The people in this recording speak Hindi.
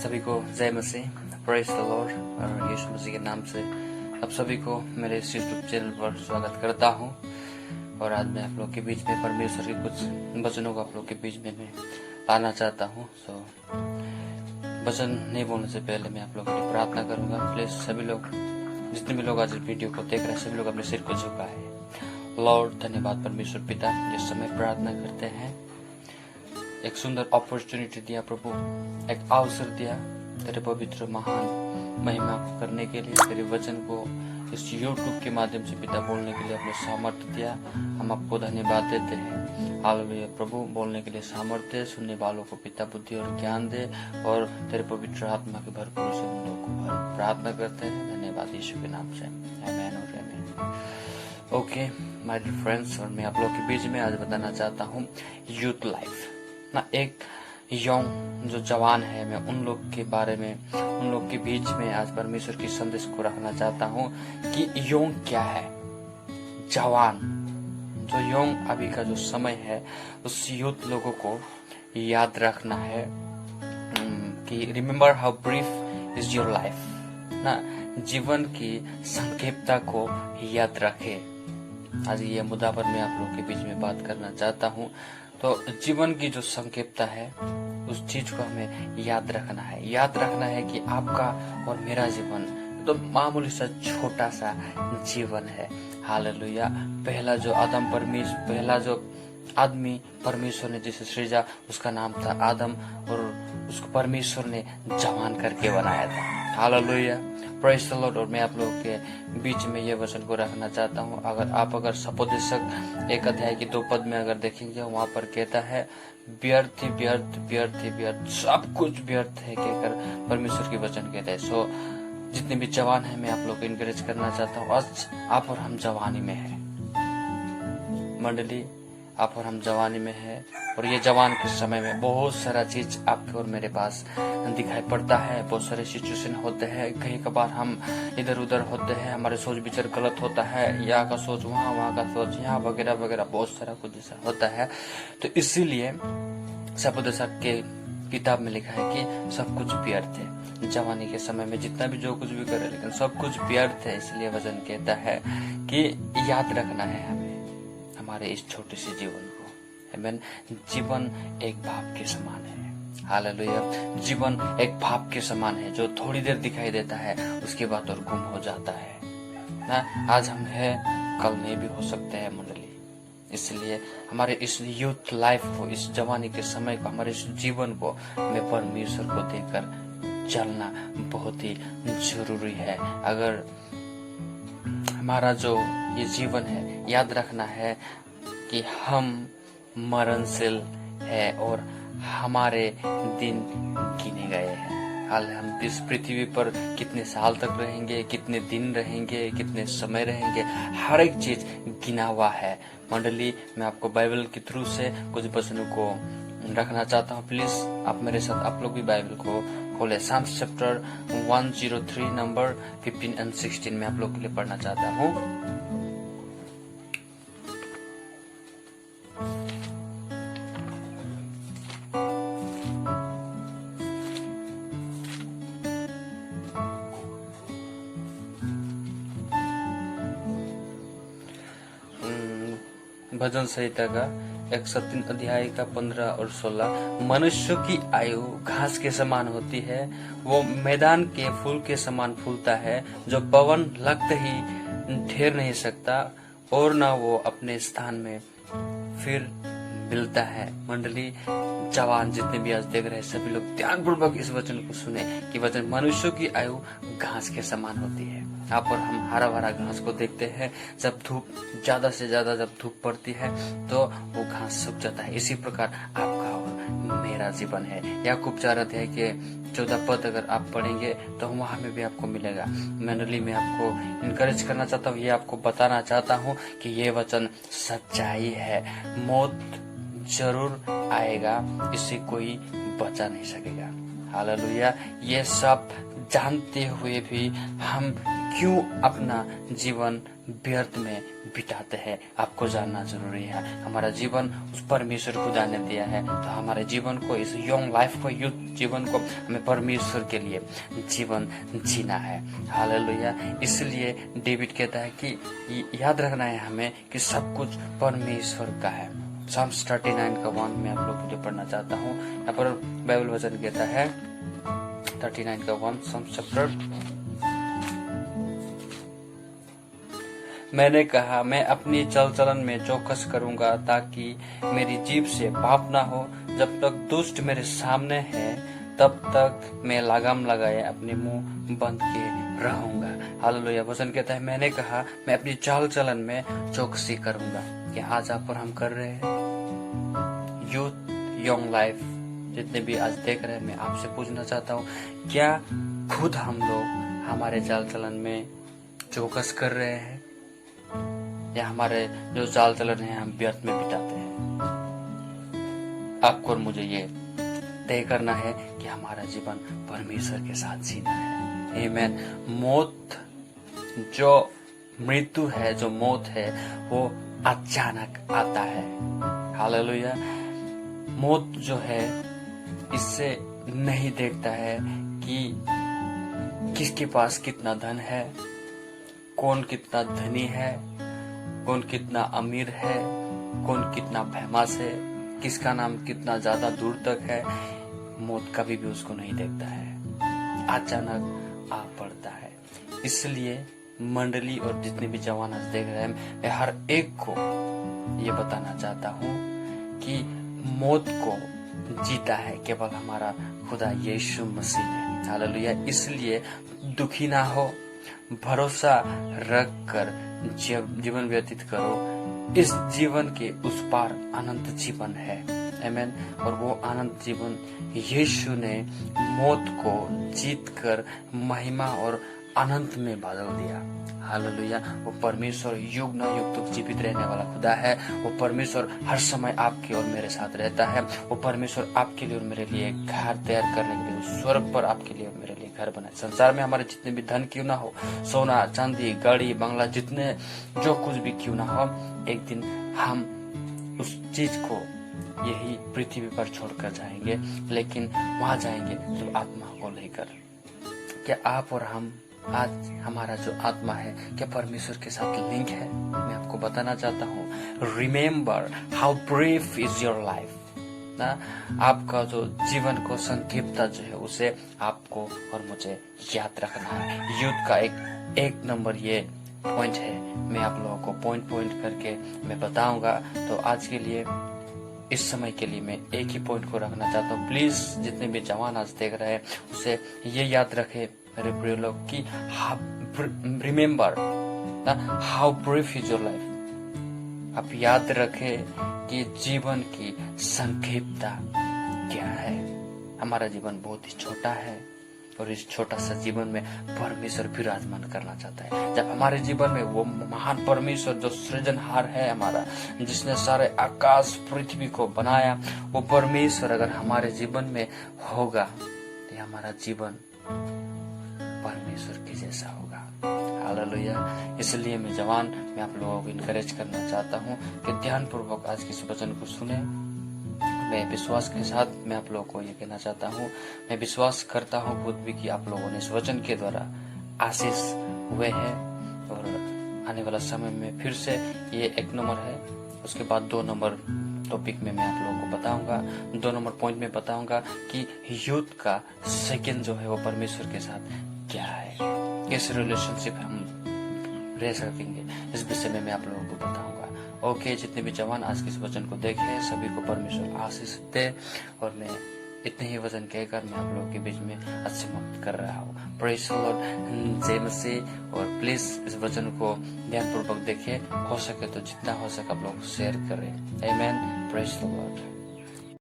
सभी को जय मसीह, प्रेज द लॉर्ड। और यीशु मसीह के नाम से आप सभी को मेरे इस यूट्यूब चैनल पर स्वागत करता हूं। और आज मैं आप लोग के बीच में परमेश्वर के कुछ वचनों को आप लोग के बीच में मैं लाना चाहता हूं। वचन नहीं बोलने से पहले मैं आप लोगों के लिए प्रार्थना करूंगा। प्लीज सभी लोग, जितने भी लोग आज इस वीडियो को देख रहे हैं, सभी लोग अपने सिर को झुकाए। लॉर्ड धन्यवाद परमेश्वर पिता, जिस समय प्रार्थना करते हैं, एक सुंदर अपॉर्चुनिटी दिया प्रभु, एक अवसर दिया तेरे पवित्र महान महिमा को करने के लिए, तेरे वचन को इस यूट्यूब के माध्यम से पिता बोलने के लिए अपने सामर्थ्य दिया। हम आपको धन्यवाद देते हैं। हालेलुया प्रभु, बोलने के लिए सामर्थ्य, सुनने वालों को पिता बुद्धि और ज्ञान दे, और तेरे पवित्र आत्मा के भरपूर से उन लोगों को भर। प्रार्थना करते हैं धन्यवाद यीशु के नाम से, आमीन और आमीन। ओके माय डियर फ्रेंड्स, और मैं आप लोग के बीच में आज बताना चाहता हूँ यूथ लाइफ ना। एक यंग जो जवान है, मैं उन लोग के बारे में, उन लोग के बीच में आज परमेश्वर की संदेश को रखना चाहता हूँ कि यंग क्या है। जवान जो यंग अभी का जो समय है, उस यूथ लोगों को याद रखना है कि remember how brief is your life ना। जीवन की संक्षेपता को याद रखे। आज ये मुद्दा पर मैं आप लोग के बीच में बात करना चाहता हूँ। तो जीवन की जो संक्षेपता है, उस चीज को हमें याद रखना है। याद रखना है कि आपका और मेरा जीवन तो मामूली सा छोटा सा जीवन है। हालेलुया। पहला जो आदमी परमेश्वर ने जिसे सृजा, उसका नाम था आदम, और उसको परमेश्वर ने जवान करके बनाया था। Hallelujah, praise the Lord. और मैं आप लोगों के बीच में ये वचन को रखना चाहता हूँ। अगर सपोदेशक 1 अध्याय की 2 पद में अगर देखेंगे, वहाँ पर कहता है व्यर्थ व्यर्थ व्यर्थ व्यर्थ, सब कुछ व्यर्थ है कहकर परमेश्वर की वचन कहता है। सो जितने भी जवान है, मैं आप लोग को इनकरेज करना चाहता हूँ। आज आप और हम जवानी में है मंडली, आप और हम जवानी में है। और ये जवान के समय में बहुत सारा चीज आपके और मेरे पास दिखाई पड़ता है। बहुत सारे सिचुएशन होते हैं, कहीं कभार हम इधर उधर होते हैं, हमारे सोच विचार गलत होता है, यहाँ का सोच वहाँ, वहाँ का सोच यहाँ, वगैरह वगैरह, बहुत सारा कुछ ऐसा होता है। तो इसीलिए सपोदेशक के किताब में लिखा है कि सब कुछ व्यर्थ है। जवानी के समय में जितना भी जो कुछ भी करे, लेकिन सब कुछ व्यर्थ है। इसलिए वचन कहता है कि याद रखना है हमें हमारे इस छोटे से जीवन को। आमीन। जीवन एक भाप के समान है। हालेलुया। जीवन एक भाप के समान है जो थोड़ी देर दिखाई देता है, उसके बाद और गुम हो जाता है ना। आज हम है, कल नहीं भी हो सकते हैं मंडली। इसलिए हमारे इस यूथ लाइफ को, इस जवानी के समय को, हमारे इस जीवन को मैं परमेश्वर को देकर चलना बहुत ही जरूरी है। अगर हमारा जो ये जीवन है, याद रखना है कि हम मरणशील है और हमारे दिन गिने गए हैं। हाल हम इस पृथ्वी पर कितने साल तक रहेंगे, कितने दिन रहेंगे, कितने समय रहेंगे, हर एक चीज गिना हुआ है मंडली। मैं आपको बाइबल के थ्रू से कुछ वचनों को रखना चाहता हूँ। प्लीज आप मेरे साथ, आप लोग भी बाइबल को खोले। साम्स चैप्टर 103 नंबर 15 और 16 में आप लोग के लिए पढ़ना चाहता हूँ। भजन संहिता का 103 अध्याय का 15 और 16। मनुष्य की आयु घास के समान होती है, वो मैदान के फूल के समान फूलता है, जो पवन लगते ही ठहर नहीं सकता, और न वो अपने स्थान में फिर मिलता है। मंडली, जवान जितने भी आज देख रहे हैं, सभी लोग ध्यानपूर्वक इस वचन को सुने कि वचन मनुष्य की आयु घास के समान होती है। आप और हम हरा भरा घास को देखते हैं, जब धूप ज्यादा से ज्यादा जब धूप पड़ती है तो वो घास सूख जाता है। इसी प्रकार आपका और मेरा जीवन है। याकूब 4 अध्याय के 14 पद अगर आप पढ़ेंगे तो वहां में भी आपको मिलेगा। मंडली में आपको इनकरेज करना चाहता हूँ, ये आपको बताना चाहता हूँ कि ये वचन सच्चाई है। मौत जरूर आएगा, इससे कोई बचा नहीं सकेगा। हालेलुया। ये सब जानते हुए भी हम क्यों अपना जीवन व्यर्थ में बिताते हैं, आपको जानना जरूरी है। हमारा जीवन उस परमेश्वर खुदा ने दिया है, तो हमारे जीवन को, इस यंग लाइफ को, यूथ जीवन को हमें परमेश्वर के लिए जीवन जीना है। हालेलुया। इसलिए डेविड कहता है कि याद रखना है हमें कि सब कुछ परमेश्वर का है। साम्स 39 का 1 में आप लोग के लिए पढ़ना चाहता हूँ। यहाँ पर बाइबल वचन कहता है 39 का 1, साम्स चैप्टर। मैंने कहा, मैं अपनी चल चलन में चौकस करूंगा, ताकि मेरी जीभ से पाप ना हो। जब तक दुष्ट मेरे सामने है, तब तक मैं लगाम लगाए अपने मुंह बंद किए रहूंगा। हालेलुया। वचन कहता है, मैंने कहा मैं अपनी चाल चलन में चौकसी करूंगा। क्या आज आप और हम कर रहे हैं? यूथ, यंग लाइफ जितने भी आज देख रहे हैं, मैं आपसे पूछना चाहता हूँ, क्या खुद हम लोग हमारे चाल चलन में चौकस कर रहे हैं, या हमारे जो चाल चलन है हम व्यर्थ में बिताते हैं? आपको और मुझे ये तय करना है कि हमारा जीवन परमेश्वर के साथ जीना है। आमीन। मौत, जो मृत्यु है, जो मौत है, वो अचानक आता है। हालेलुया। मौत जो है, इससे नहीं देखता है कि किसके पास कितना धन है, कौन कितना धनी है, कौन कितना अमीर है, कौन कितना फेमस है, किसका नाम कितना ज्यादा दूर तक है। मौत कभी भी उसको नहीं देखता है, अचानक आ पड़ता है। इसलिए मंडली और जितने भी जवान आज देख रहे हैं, मैं हर एक को ये बताना चाहता हूँ कि मौत को जीता है केवल हमारा खुदा यीशु मसीह ने। हालेलुया। इसलिए दुखी ना हो, भरोसा रख कर जीवन व्यतीत करो। इस जीवन के उस पार अनंत जीवन है। आमीन। और वो अनंत जीवन यीशु ने मौत को जीतकर महिमा और अनंत में बदल दिया। हालेलुया। वो परमेश्वर युग न युग तक जीवित रहने वाला खुदा है। वो परमेश्वर हर समय आपके और मेरे साथ रहता है। वो परमेश्वर आपके लिए और मेरे लिए घर तैयार करने के लिए स्वर्ग पर आपके लिए और मेरे लिए घर बनाए। संसार में हमारे जितने भी धन क्यों ना हो, सोना चांदी गाड़ी बंगला, जितने जो कुछ भी क्यों ना हो, एक दिन हम उस चीज को यही पृथ्वी पर छोड़कर जाएंगे, लेकिन वहां जाएंगे तो आत्मा को लेकर। क्या आप और हम आज, हमारा जो आत्मा है, क्या परमेश्वर के साथ लिंक है? मैं आपको बताना चाहता हूँ, remember how brief is your life ना। आपका जो जीवन को संक्षिप्तता जो है, उसे आपको और मुझे याद रखना है। युद्ध का एक नंबर ये पॉइंट है। मैं आप लोगों को पॉइंट करके मैं बताऊंगा। तो आज के लिए, इस समय के लिए मैं एक ही पॉइंट को रखना चाहता हूँ। प्लीज जितने भी जवान आज देख रहे हैं, उसे ये याद रखे मेरे प्रिय लोग कि remember how brief is your life. आप याद रखें कि जीवन की संक्षिप्तता क्या है। हमारा जीवन बहुत ही छोटा है, और इस छोटा सा जीवन में परमेश्वर विराजमान करना चाहता है। जब हमारे जीवन में वो महान परमेश्वर जो सृजनहार है हमारा, जिसने सारे आकाश पृथ्वी को बनाया, वो परमेश्वर अगर हमारे जीवन में होगा, तो हमारा जीवन परमेश्वर के जैसा होगा। हालेलुया। इसलिए मैं आप लोगों को इनकरेज करना चाहता हूँ कि ध्यान पूर्वक आज के इस वचन को सुने। मैं विश्वास के साथ मैं आप लोगों को ये कहना चाहता हूँ, मैं विश्वास करता हूँ खुद भी कि आप लोगों ने इस वचन के द्वारा आशीष हुए हैं। और आने वाला समय में फिर से ये 1 नंबर है, उसके बाद 2 नंबर टॉपिक में मैं आप लोगों को बताऊंगा, 2 नंबर पॉइंट में बताऊंगा कि यूथ का सेकंड जो है वो परमेश्वर के साथ क्या है, कैसे रिलेशनशिप हम रह सकेंगे, इस विषय में मैं आप लोगों को बताऊंगा। ओके, जितने भी जवान आज के इस वचन को देखे, सभी को परमेश्वर आशीष दे। और मैं इतने ही वचन कहकर मैं आप लोगों के बीच में आज समाप्त कर रहा हूँ। प्रेज़ द लॉर्ड, जय मसीह। और प्लीज इस वचन को ध्यानपूर्वक देखें, हो सके तो जितना हो सके आप लोग शेयर करें। आमीन। Praise the Lord.